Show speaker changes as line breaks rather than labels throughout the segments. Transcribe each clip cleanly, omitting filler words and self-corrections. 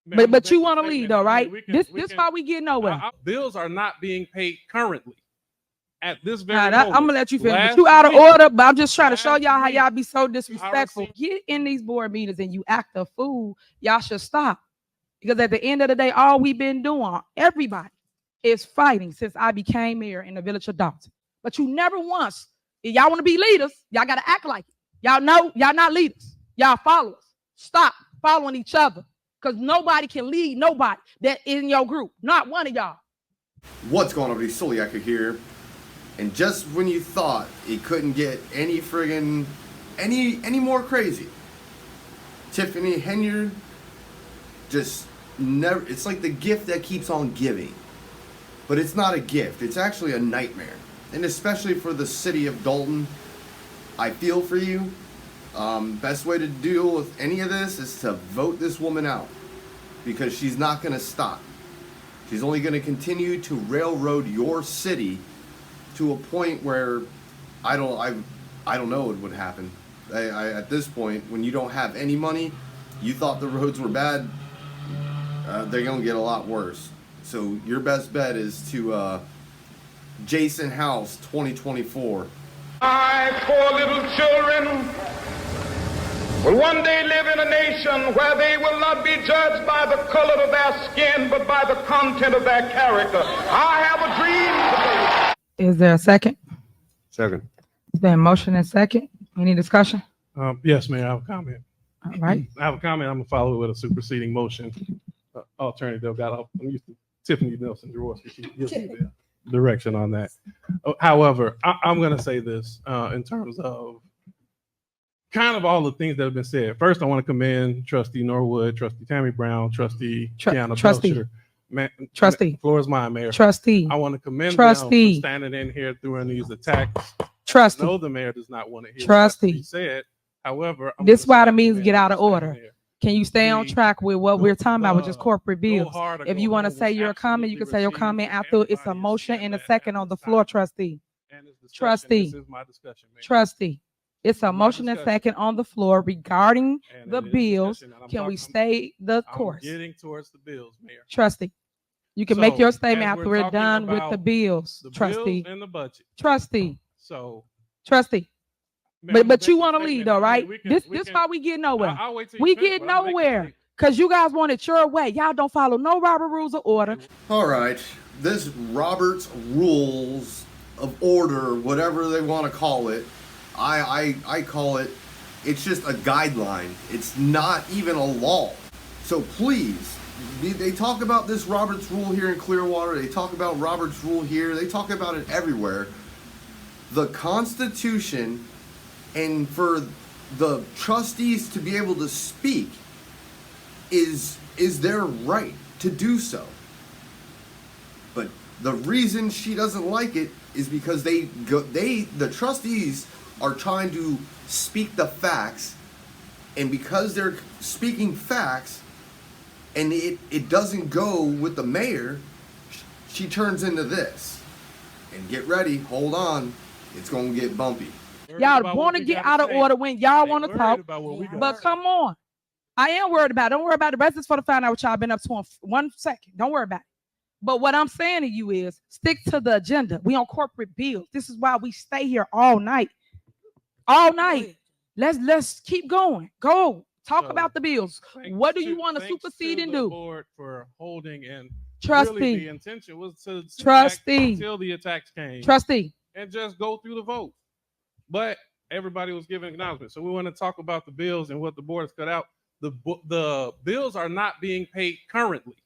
But you want to leave though, right? This why we get nowhere.
Bills are not being paid currently at this very moment.
I'm gonna let you finish. But you out of order. But I'm just trying to show y'all how y'all be so disrespectful. Get in these board meetings and you act a fool. Y'all should stop, because at the end of the day, all we've been doing, everybody, is fighting since I became mayor in the village of Dolton. But you never once, if y'all want to be leaders, y'all gotta act like it. Y'all know y'all not leaders. Y'all followers. Stop following each other. Because nobody can lead nobody that in your group. Not one of y'all.
What's going on, everybody? Soloyaker here. And just when you thought it couldn't get any friggin' any more crazy, Tiffany HENYARD just never, it's like the gift that keeps on giving. But it's not a gift, it's actually a nightmare. And especially for the city of Dolton, I feel for you. Best way to deal with any of this is to vote this woman out, because she's not going to stop. She's only going to continue to railroad your city to a point where I don't know what would happen. At this point, when you don't have any money, you thought the roads were bad, they're going to get a lot worse. So your best bet is to Jason House 2024.
My poor little children will one day live in a nation where they will not be judged by the color of their skin, but by the content of their character. I have a dream today.
Is there a second?
Second.
Is there a motion and second? Any discussion?
Yes, Mayor, I have a comment.
All right.
I have a comment. I'm going to follow it with a superseding motion. Alternative got off. I'm used to Tiffany Nelson Drawski. She gives me the direction on that. However, I'm going to say this in terms of kind of all the things that have been said. First, I want to commend Trustee Norwood, Trustee Tammy Brown, Trustee KIANA,
Trustee.
Floor is mine, Mayor.
Trustee.
I want to commend them for standing in here during these attacks.
Trustee.
I know the mayor does not want to hear
Trustee.
what he said. However,
this is why the meetings get out of order. Can you stay on track with what we're talking about, which is corporate bills? If you want to say your comment, you can say your comment after it's a motion and a second on the floor, Trustee. Trustee. Trustee. It's a motion and second on the floor regarding the bills. Can we stay the course?
Getting towards the bills, Mayor.
Trustee. You can make your statement after we're done with the bills, Trustee.
And the budget.
Trustee.
So.
Trustee. But you want to lead though, right? This why we get nowhere. We get nowhere because you guys want it your way. Y'all don't follow no Robert rules of order.
All right, this Robert's rules of order, whatever they want to call it, I call it, it's just a guideline. It's not even a law. So please, they talk about this Robert's rule here in Clearwater. They talk about Robert's rule here. They talk about it everywhere. The Constitution, and for the trustees to be able to speak is their right to do so. But the reason she doesn't like it is because the trustees are trying to speak the facts, and because they're speaking facts and it doesn't go with the mayor, she turns into this. And get ready, hold on, it's gonna get bumpy.
Y'all want to get out of order when y'all want to talk, but come on. I am worried about it. Don't worry about the rest. It's for to find out what y'all been up to in 1 second. Don't worry about it. But what I'm saying to you is stick to the agenda. We on corporate bills. This is why we stay here all night. All night. Let's keep going. Go talk about the bills. What do you want to supersede and do?
Board for holding, and
Trustee.
Really the intention was to
Trustee
until the attacks came.
Trustee.
And just go through the vote. But everybody was giving acknowledgments. So we want to talk about the bills and what the board has cut out. The bills are not being paid currently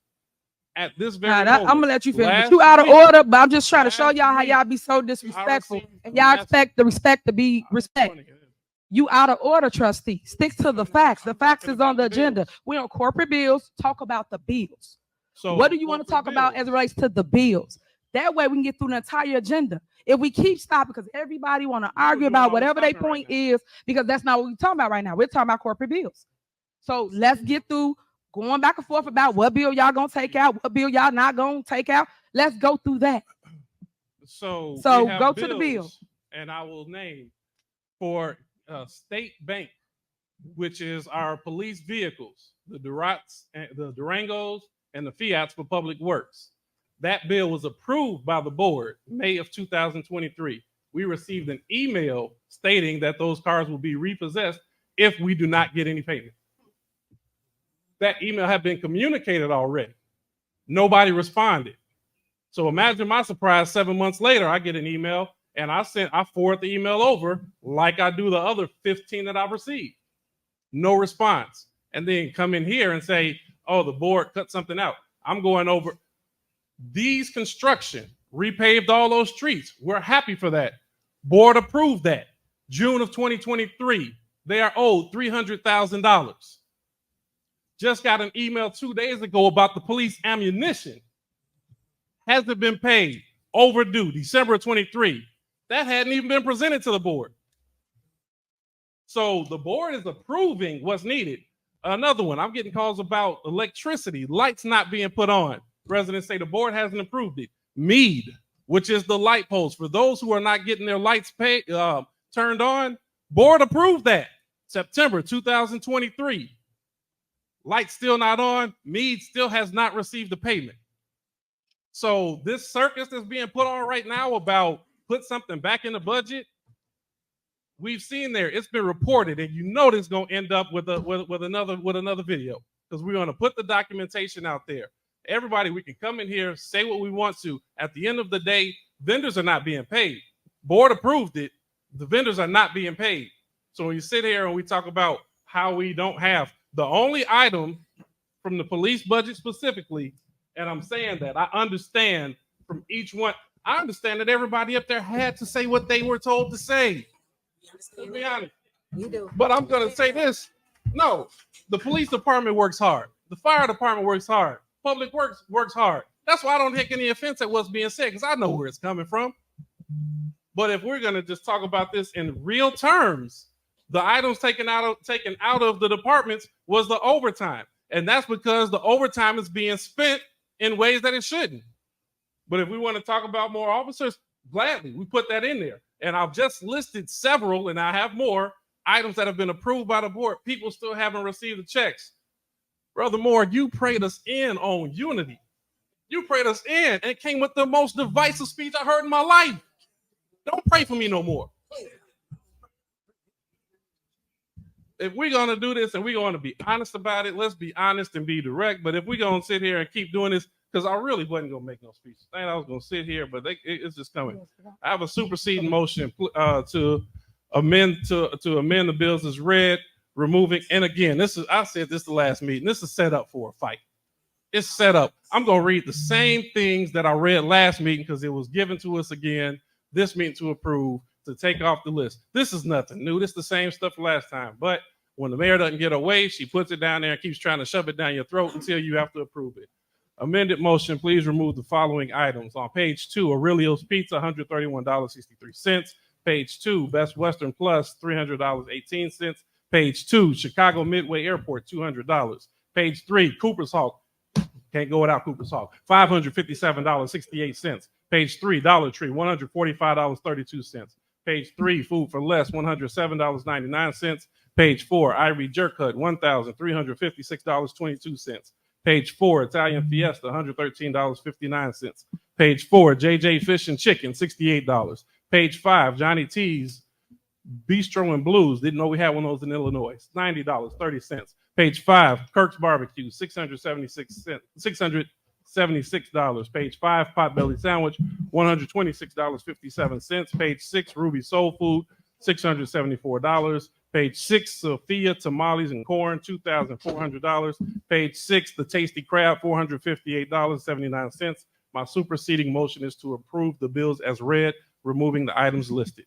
at this very moment.
I'm gonna let you finish. But you out of order, but I'm just trying to show y'all how y'all be so disrespectful. And y'all expect the respect to be respect. You out of order, Trustee. Stick to the facts. The facts is on the agenda. We on corporate bills. Talk about the bills. So what do you want to talk about as it relates to the bills? That way we can get through the entire agenda. If we keep stopping because everybody want to argue about whatever their point is, because that's not what we're talking about right now. We're talking about corporate bills. So let's get through going back and forth about what bill y'all gonna take out, what bill y'all not gonna take out. Let's go through that.
So
go to the bill.
And I will name for State Bank, which is our police vehicles. the Durangos, and the Fiats for public works. That bill was approved by the board May of 2023. We received an email stating that those cars will be repossessed if we do not get any payment. That email had been communicated already. Nobody responded. So imagine my surprise, 7 months later, I get an email and I forward the email over like I do the other 15 that I've received. No response. And then come in here and say, oh, the board cut something out. I'm going over these construction, repaved all those streets. We're happy for that. Board approved that. June of 2023, they are owed $300,000. Just got an email 2 days ago about the police ammunition. Hasn't been paid. Overdue, December of 23. That hadn't even been presented to the board. So the board is approving what's needed. Another one, I'm getting calls about electricity, lights not being put on. Residents say the board hasn't approved it. Mead, which is the light post, for those who are not getting their lights turned on, board approved that. September 2023. Lights still not on. Mead still has not received the payment. So this circus that's being put on right now about put something back in the budget, we've seen there. It's been reported, and you know this is going to end up with another video because we're going to put the documentation out there. Everybody, we can come in here, say what we want to. At the end of the day, vendors are not being paid. Board approved it. The vendors are not being paid. So when you sit here and we talk about how we don't have the only item from the police budget specifically, and I'm saying that I understand from each one, I understand that everybody up there had to say what they were told to say. Let's be honest.
You do.
But I'm going to say this. No, the police department works hard. The fire department works hard. Public works works hard. That's why I don't take any offense at what's being said because I know where it's coming from. But if we're going to just talk about this in real terms, the items taken out of the departments was the overtime. And that's because the overtime is being spent in ways that it shouldn't. But if we want to talk about more officers, gladly, we put that in there. And I've just listed several, and I have more items that have been approved by the board. People still haven't received the checks. Brother Moore, you prayed us in on unity. You prayed us in, and it came with the most divisive speech I heard in my life. Don't pray for me no more. If we're going to do this and we're going to be honest about it, let's be honest and be direct. But if we're going to sit here and keep doing this, because I really wasn't going to make no speech. I was going to sit here, but it's just coming. I have a superseding motion to amend the bills as read, removing. And again, I said this the last meeting. This is set up for a fight. It's set up. I'm going to read the same things that I read last meeting because it was given to us again. This meeting to approve, to take off the list. This is nothing new. This is the same stuff last time. But when the mayor doesn't get her way, she puts it down there and keeps trying to shove it down your throat until you have to approve it. Amended motion, please remove the following items. On page 2, Aurelio's Pizza, $131.63. Page 2, Best Western Plus, $300.18. Page 2, Chicago Midway Airport, $200. Page 3, Cooper's Hawk. Can't go without Cooper's Hawk, $557.68. Page 3, Dollar Tree, $145.32. Page 3, Food for Less, $107.99. Page 4, Ivory Jerk Hut, $1,356.22. Page 4, Italian Fiesta, $113.59. Page 4, JJ Fish and Chicken, $68. Page 5, Johnny T's Bistro and Blues. Didn't know we had one of those in Illinois. $90.30. Page 5, Kirk's Barbecue, $676. Page 5, Potbelly Sandwich, $126.57. Page 6, Ruby Soul Food, $674. Page 6, Sophia Tamales and Corn, $2,400. Page 6, The Tasty Crab, $458.79. My superseding motion is to approve the bills as read, removing the items listed.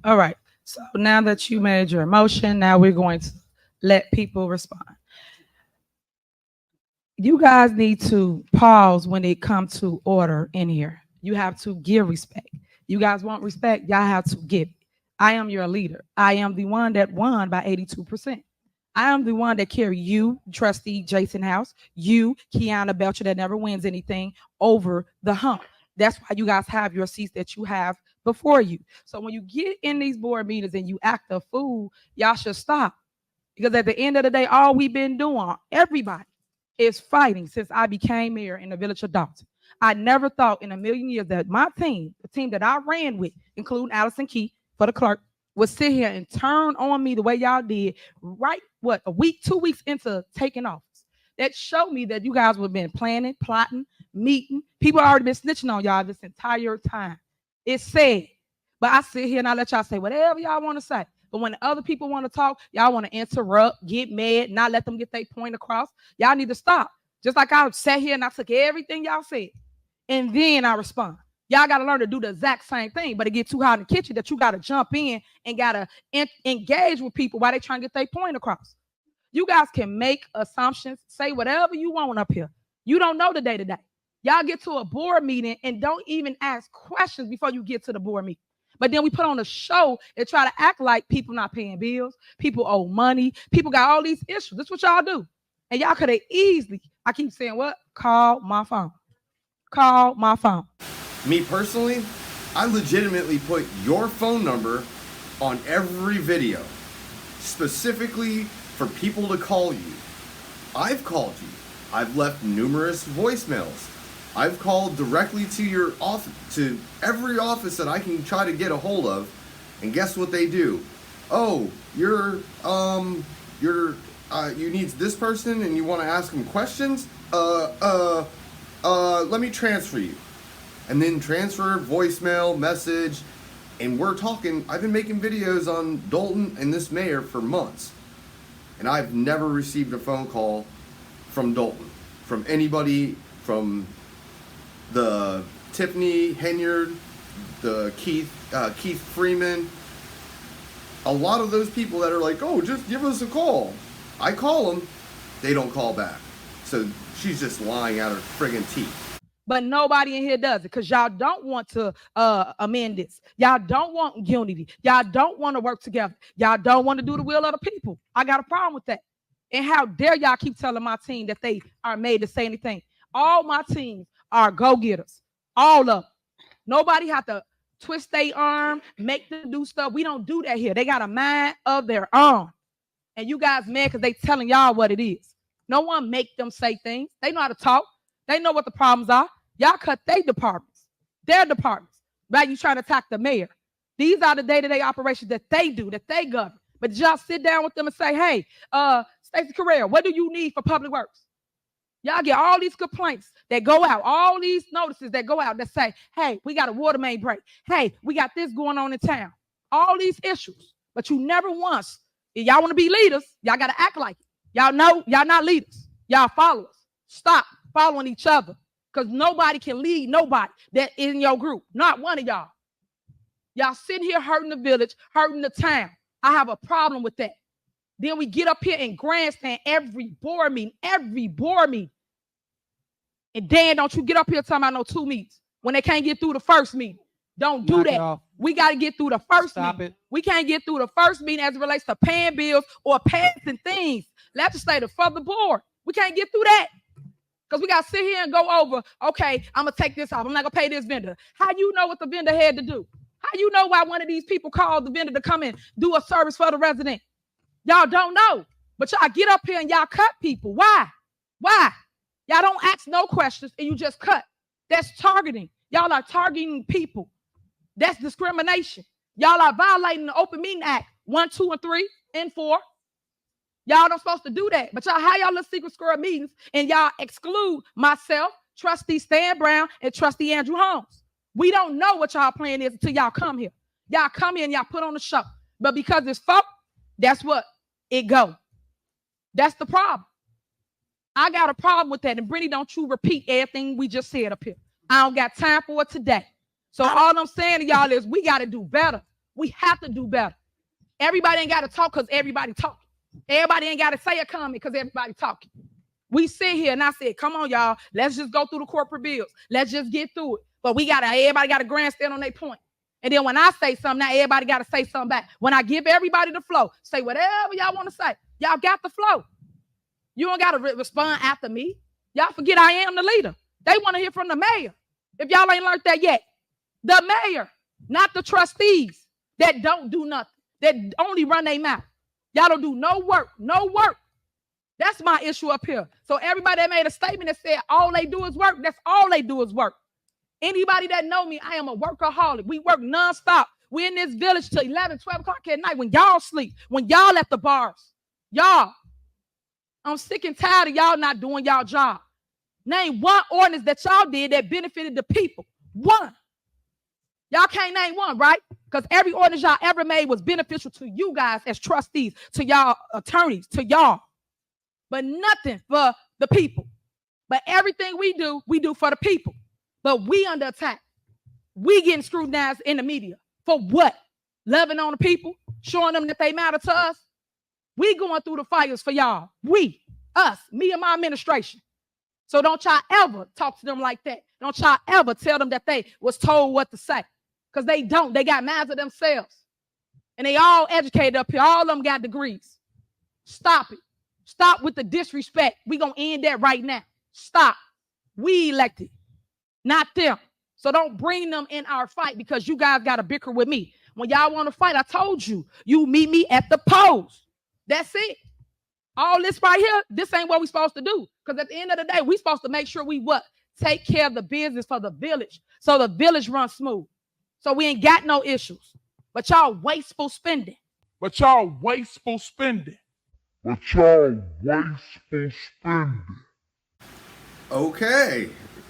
All right. So now that you made your motion, now we're going to let people respond. You guys need to pause when it comes to order in here. You have to give respect. You guys want respect, y'all have to give it. I am your leader. I am the one that won by 82%. I am the one that carry you, Trustee Jason House, you, KIANA Belcher, that never wins anything, over the hump. That's why you guys have your seats that you have before you. So when you get in these board meetings and you act a fool, y'all should stop. Because at the end of the day, all we've been doing, everybody, is fighting since I became mayor in the village of Dolton. I never thought in a million years that my team, the team that I ran with, including ALISON Key for the clerk, would sit here and turn on me the way y'all did right, a week, 2 weeks into taking office. That showed me that you guys would have been planning, plotting, meeting. People already been snitching on y'all this entire time. It's sad. But I sit here and I let y'all say whatever y'all want to say. But when other people want to talk, y'all want to interrupt, get mad, not let them get their point across. Y'all need to stop. Just like I sat here and I took everything y'all said. And then I respond. Y'all got to learn to do the exact same thing. But it get too hot in the kitchen that you got to jump in and got to engage with people while they trying to get their point across. You guys can make assumptions, say whatever you want up here. You don't know the day-to-day. Y'all get to a board meeting and don't even ask questions before you get to the board meeting. But then we put on a show and try to act like people not paying bills, people owe money, people got all these issues. This is what y'all do. And y'all could have easily, I keep saying what? Call my phone. Call my phone.
Me personally, I legitimately put your phone number on every video, specifically for people to call you. I've called you. I've left numerous voicemails. I've called directly to your office, to every office that I can try to get a hold of, and guess what they do? Oh, you need this person and you want to ask them questions? Let me transfer you. And then transfer, voicemail, message, and we're talking. I've been making videos on Dolton and this mayor for months, and I've never received a phone call from Dolton, from anybody, from the Tiffany, HENYARD, the Keith Freeman, a lot of those people that are like, oh, just give us a call. I call them, they don't call back. So she's just lying out her friggin' teeth.
But nobody in here does it because y'all don't want to amend this. Y'all don't want unity. Y'all don't want to work together. Y'all don't want to do the will of the people. I got a problem with that. And how dare y'all keep telling my team that they are made to say anything? All my teams are go-getters. All of them. Nobody have to twist their arm, make them do stuff. We don't do that here. They got a mind of their own. And you guys mad because they telling y'all what it is. No one make them say things. They know how to talk. They know what the problems are. Y'all cut their departments. Right? You trying to attack the mayor. These are the day-to-day operations that they do, that they govern. But y'all sit down with them and say, hey, Stacey Carrera, what do you need for public works? Y'all get all these complaints that go out, all these notices that go out that say, hey, we got a water main break. Hey, we got this going on in town. All these issues. But you never once, if y'all want to be leaders, y'all got to act like it. Y'all know y'all not leaders. Y'all followers. Stop following each other because nobody can lead nobody that is in your group. Not one of y'all. Y'all sitting here hurting the village, hurting the town. I have a problem with that. Then we get up here and grandstand every board meeting. And then don't you get up here talking about no 2 meetings when they can't get through the first meeting. Don't do that. We got to get through the first meeting. We can't get through the first meeting as it relates to paying bills or passing things. Legislative for the board. We can't get through that. Because we got to sit here and go over, okay, I'm going to take this off. I'm not going to pay this vendor. How you know what the vendor had to do? How you know why one of these people called the vendor to come and do a service for the resident? Y'all don't know. But y'all get up here and y'all cut people. Why? Why? Y'all don't ask no questions and you just cut. That's targeting. Y'all are targeting people. That's discrimination. Y'all are violating the Open Meeting Act 1, 2, and 3, and 4. Y'all not supposed to do that. But y'all have y'all little secret squirrel meetings and y'all exclude myself, Trustee Stan Brown, and Trustee Andrew Holmes. We don't know what y'all plan is until y'all come here. Y'all come here and y'all put on the show. But because it's folk, that's what it go. That's the problem. I got a problem with that. And Brittney, don't you repeat everything we just said up here. I don't got time for it today. So all I'm saying to y'all is we got to do better. We have to do better. Everybody ain't got to talk because everybody talking. Everybody ain't got to say a comment because everybody talking. We sit here and I said, come on, y'all. Let's just go through the corporate bills. Let's just get through it. But everybody got to grandstand on their point. And then when I say something, now everybody got to say something back. When I give everybody the flow, say whatever y'all want to say. Y'all got the flow. You don't got to respond after me. Y'all forget I am the leader. They want to hear from the mayor. If y'all ain't learned that yet. The mayor, not the trustees that don't do nothing, that only run their mouth. Y'all don't do no work, no work. That's my issue up here. So everybody that made a statement that said all they do is work, that's all they do is work. Anybody that know me, I am a workaholic. We work nonstop. We in this village till 11, 12 o'clock at night when y'all sleep, when y'all at the bars. Y'all, I'm sick and tired of y'all not doing y'all job. Name one ordinance that y'all did that benefited the people. One. Y'all can't name one, right? Because every ordinance y'all ever made was beneficial to you guys as trustees, to y'all attorneys, to y'all. But nothing for the people. But everything we do for the people. But we under attack. We getting scrutinized in the media. For what? Loving on the people? Showing them that they matter to us? We going through the fires for y'all. We, us, me and my administration. So don't y'all ever talk to them like that. Don't y'all ever tell them that they was told what to say. Because they don't. They got minds of themselves. And they all educated up here. All of them got degrees. Stop it. Stop with the disrespect. We going to end that right now. Stop. We elected, not them. So don't bring them in our fight because you guys got to bicker with me. When y'all want to fight, I told you, you meet me at the polls. That's it. All this right here, this ain't what we supposed to do. Because at the end of the day, we supposed to make sure we what? Take care of the business for the village. So the village runs smooth. So we ain't got no issues. But y'all wasteful spending.
But y'all wasteful spending.
Okay.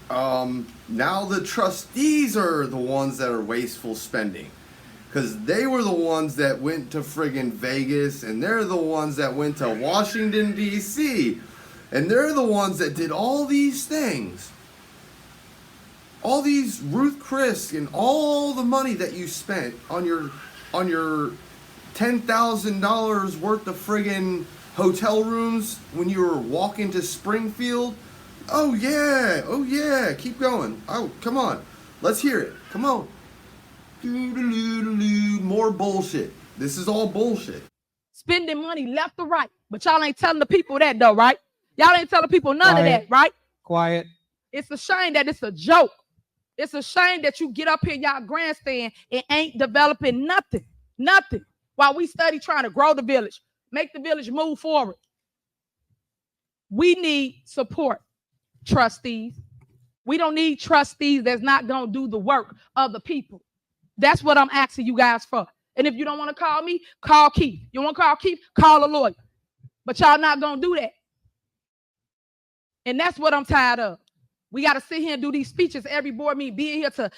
Now the trustees are the ones that are wasteful spending. Because they were the ones that went to friggin' Vegas, and they're the ones that went to Washington, D.C., and they're the ones that did all these things. All these Ruth Chris and all the money that you spent on your $10,000 worth of friggin' hotel rooms when you were walking to Springfield. Oh yeah, keep going. Oh, come on, let's hear it. Come on. More bullshit. This is all bullshit.
Spending money left or right. But y'all ain't telling the people that though, right? Y'all ain't telling people none of that, right?
Quiet.
It's a shame that it's a joke. It's a shame that you get up here, y'all grandstand, and ain't developing nothing. Nothing. While we study trying to grow the village, make the village move forward. We need support, trustees. We don't need trustees that's not going to do the work of the people. That's what I'm asking you guys for. And if you don't want to call me, call Keith. You want to call Keith? Call a lawyer. But y'all not going to do that. And that's what I'm tired of. We got to sit here and do these speeches every board meeting, being here to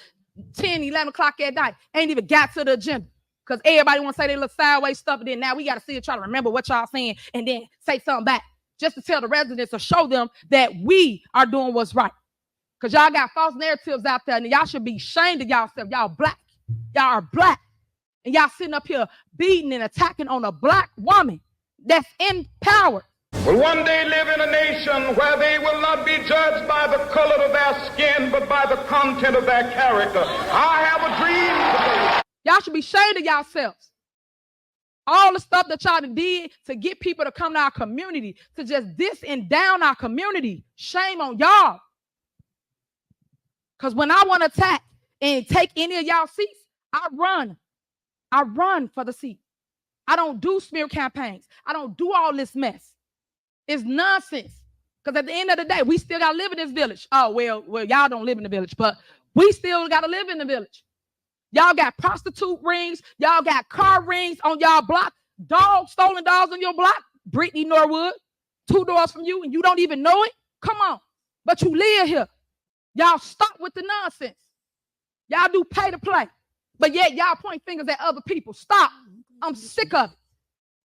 10, 11 o'clock at night. Ain't even got to the agenda. Because everybody want to say they look sideways stuff. And then now we got to sit here try to remember what y'all saying and then say something back. Just to tell the residents or show them that we are doing what's right. Because y'all got false narratives out there. And y'all should be ashamed of y'allself. Y'all black. Y'all are black. And y'all sitting up here beating and attacking on a black woman that's in power.
Will one day live in a nation where they will not be judged by the color of their skin, but by the content of their character. I have a dream.
Y'all should be ashamed of yourselves. All the stuff that y'all did to get people to come to our community, to just diss and down our community. Shame on y'all. Because when I want to attack and take any of y'all seats, I run. I run for the seat. I don't do smear campaigns. I don't do all this mess. It's nonsense. Because at the end of the day, we still got to live in this village. Oh, well, y'all don't live in the village, but we still got to live in the village. Y'all got prostitute rings. Y'all got car rings on y'all block. Stolen dogs on your block. BRITTNEY, Norwood, 2 doors from you, and you don't even know it. Come on. But you live here. Y'all stop with the nonsense. Y'all do pay to play. But yet y'all point fingers at other people. Stop. I'm sick of it.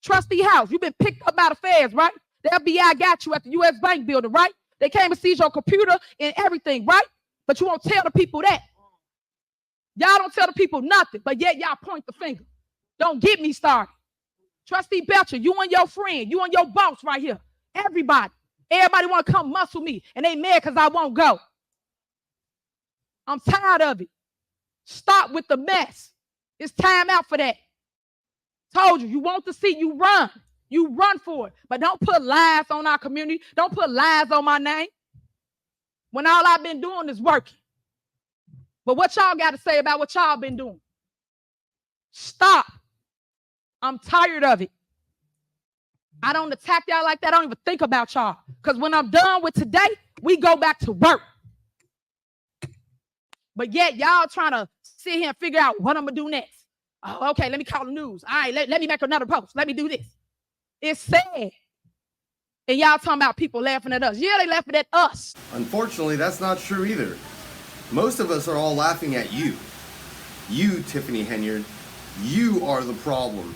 Trustee House, you've been picked up by the feds, right? The FBI got you at the U.S. Bank building, right? They came and seized your computer and everything, right? But you won't tell the people that. Y'all don't tell the people nothing, but yet y'all point the finger. Don't get me started. Trustee Belcher, you and your friend, you and your boss right here. Everybody want to come muscle me, and they mad because I won't go. I'm tired of it. Stop with the mess. It's time out for that. Told you, you want to see, you run. You run for it. But don't put lies on our community. Don't put lies on my name. When all I've been doing is working. But what y'all got to say about what y'all been doing? Stop. I'm tired of it. I don't attack y'all like that. I don't even think about y'all. Because when I'm done with today, we go back to work. But yet y'all trying to sit here and figure out what I'm going to do next. Oh, okay, let me call the news. All right, let me make another post. Let me do this. It's sad. And y'all talking about people laughing at us. Yeah, they laughing at us.
Unfortunately, that's not true either. Most of us are all laughing at you. You, Tiffany Henyard, you are the problem.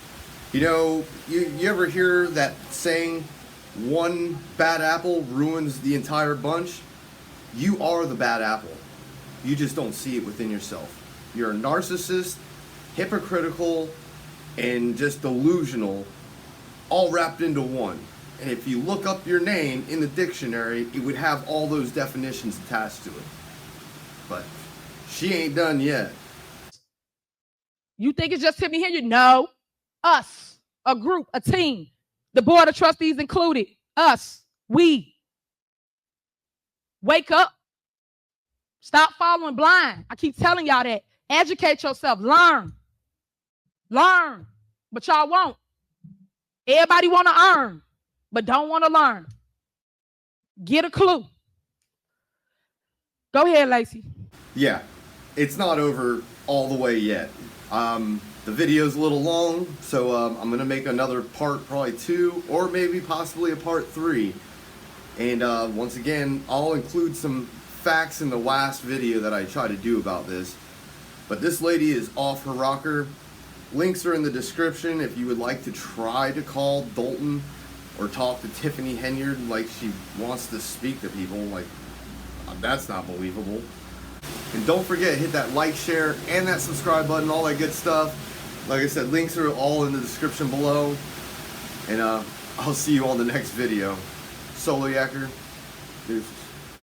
You know, you ever hear that saying, one bad apple ruins the entire bunch? You are the bad apple. You just don't see it within yourself. You're a narcissist, hypocritical, and just delusional, all wrapped into one. And if you look up your name in the dictionary, it would have all those definitions attached to it. But she ain't done yet.
You think it's just Tiffany Henyard? No. Us, a group, a team, the board of trustees included, us, we. Wake up. Stop following blind. I keep telling y'all that. Educate yourself. Learn. Learn. But y'all won't. Everybody want to earn, but don't want to learn. Get a clue. Go ahead, Lacey.
Yeah, it's not over all the way yet. The video's a little long, so I'm going to make another part, probably 2, or maybe possibly a part 3. And once again, I'll include some facts in the last video that I try to do about this. But this lady is off her rocker. Links are in the description if you would like to try to call Dolton or talk to Tiffany Henyard like she wants to speak to people. Like, that's not believable. And don't forget, hit that like, share, and that subscribe button, all that good stuff. Like I said, links are all in the description below. And I'll see you on the next video. Soloyaker,